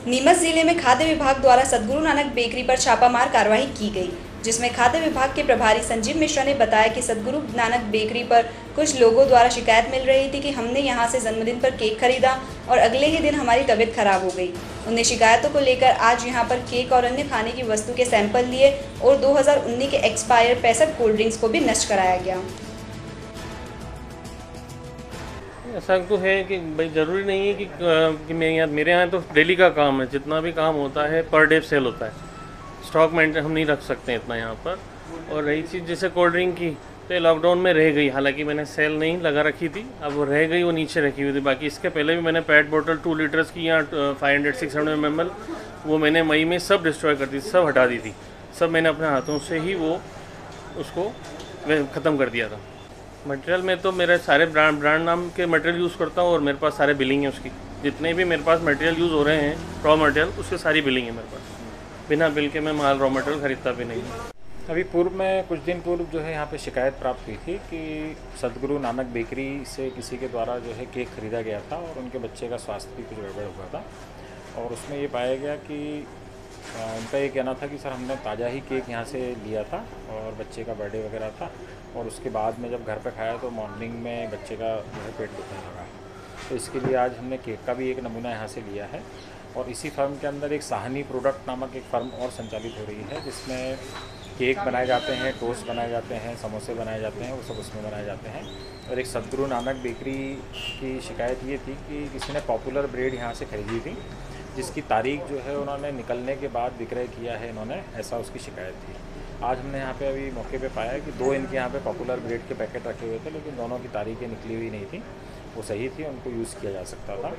नीमच जिले में खाद्य विभाग द्वारा सद्गुरु नानक बेकरी पर छापामार कार्रवाई की गई, जिसमें खाद्य विभाग के प्रभारी संजीव मिश्रा ने बताया कि सद्गुरु नानक बेकरी पर कुछ लोगों द्वारा शिकायत मिल रही थी कि हमने यहां से जन्मदिन पर केक खरीदा और अगले ही दिन हमारी तबीयत खराब हो गई। उन्हें शिकायतों को लेकर आज यहां पर केक और अन्य खाने की वस्तु के सैंपल लिए और 2019 के एक्सपायर 65 कोल्ड ड्रिंक्स को भी नष्ट कराया गया। ऐसा तो है कि भाई ज़रूरी नहीं है कि मेरे यहाँ तो डेली का काम है, जितना भी काम होता है पर डे सेल होता है। स्टॉक मेंटेन हम नहीं रख सकते इतना यहाँ पर। और रही चीज़ जैसे कोल्ड ड्रिंक की, तो ये लॉकडाउन में रह गई, हालांकि मैंने सेल नहीं लगा रखी थी, अब वो रह गई, वो नीचे रखी हुई थी। बाकी इसके पहले भी मैंने पेट बोतल 2 लीटर्स की या 500-600 ml वो मैंने मई में सब डिस्ट्रॉय कर दी, सब हटा दी थी। सब मैंने अपने हाथों से ही वो उसको ख़त्म कर दिया था। मटेरियल में तो मेरे सारे ब्रांड नाम के मटेरियल यूज़ करता हूँ और मेरे पास सारे बिलिंग है उसकी। जितने भी मेरे पास मटेरियल यूज़ हो रहे हैं रॉ मटेरियल, उसके सारी बिलिंग है मेरे पास। बिना बिल के मैं माल रॉ मटेरियल ख़रीदता भी नहीं। अभी पूर्व में कुछ दिन पूर्व जो है यहाँ पे शिकायत प्राप्त हुई थी कि सद्गुरु नानक बेकरी से किसी के द्वारा जो है केक खरीदा गया था और उनके बच्चे का स्वास्थ्य भी कुछ गड़बड़ हुआ था। और उसमें ये पाया गया कि उनका ये कहना था कि सर हमने ताज़ा ही केक यहाँ से लिया था और बच्चे का बर्थडे वगैरह था, और उसके बाद में जब घर पे खाया तो मॉर्निंग में बच्चे का जो है पेट दुखने लगा। तो इसके लिए आज हमने केक का भी एक नमूना यहाँ से लिया है। और इसी फर्म के अंदर एक साहनी प्रोडक्ट नामक एक फ़र्म और संचालित हो रही है, जिसमें केक बनाए जाते हैं, टोस्ट बनाए जाते हैं, समोसे बनाए जाते हैं, वो सब उसमें बनाए जाते हैं। और एक सद्गुरु नानक बेकरी की शिकायत ये थी कि किसी ने पॉपुलर ब्रेड यहाँ से खरीदी थी, जिसकी तारीख जो है उन्होंने निकलने के बाद विक्रय किया है इन्होंने, ऐसा उसकी शिकायत थी। आज हमने यहाँ पे अभी मौके पे पाया कि 2 इनके यहाँ पे पॉपुलर ब्रेड के पैकेट रखे हुए थे, लेकिन दोनों की तारीखें निकली हुई नहीं थी, वो सही थी, उनको यूज़ किया जा सकता था।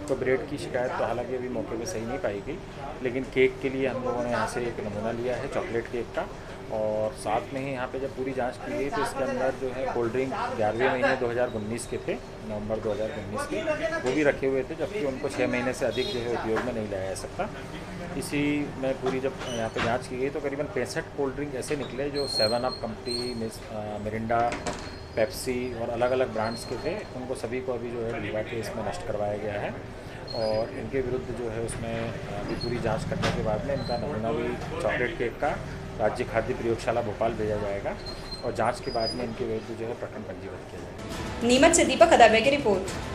तो ब्रेड की शिकायत तो हालांकि अभी मौके पे सही नहीं पाई गई, लेकिन केक के लिए हम लोगों ने यहाँ से एक नमूना लिया है चॉकलेट केक का। और साथ में ही यहाँ पे जब पूरी जांच की गई तो इसके अंदर जो है कोल्ड ड्रिंक 11वें महीने 2019 के थे, नवंबर 2019 के, वो भी रखे हुए थे, जबकि उनको 6 महीने से अधिक जो है उपयोग में नहीं लाया जा सकता। इसी में पूरी जब यहाँ पे जांच की गई तो करीबन 65 कोल्ड ड्रिंक ऐसे निकले जो 7 अप कंपनी, मिरिंडा, पेप्सी और अलग अलग ब्रांड्स के थे। उनको सभी को अभी जो है डिलवा के इसमें नष्ट करवाया गया है। और इनके विरुद्ध जो है उसमें अभी पूरी जांच करने के बाद में इनका नमूना भी चॉकलेट केक का राज्य खाद्य प्रयोगशाला भोपाल भेजा जाएगा और जांच के बाद में इनके विरुद्ध जो है प्रकरण पंजीबद्ध किया जाएगा। नीमच से दीपक अदाबे की रिपोर्ट।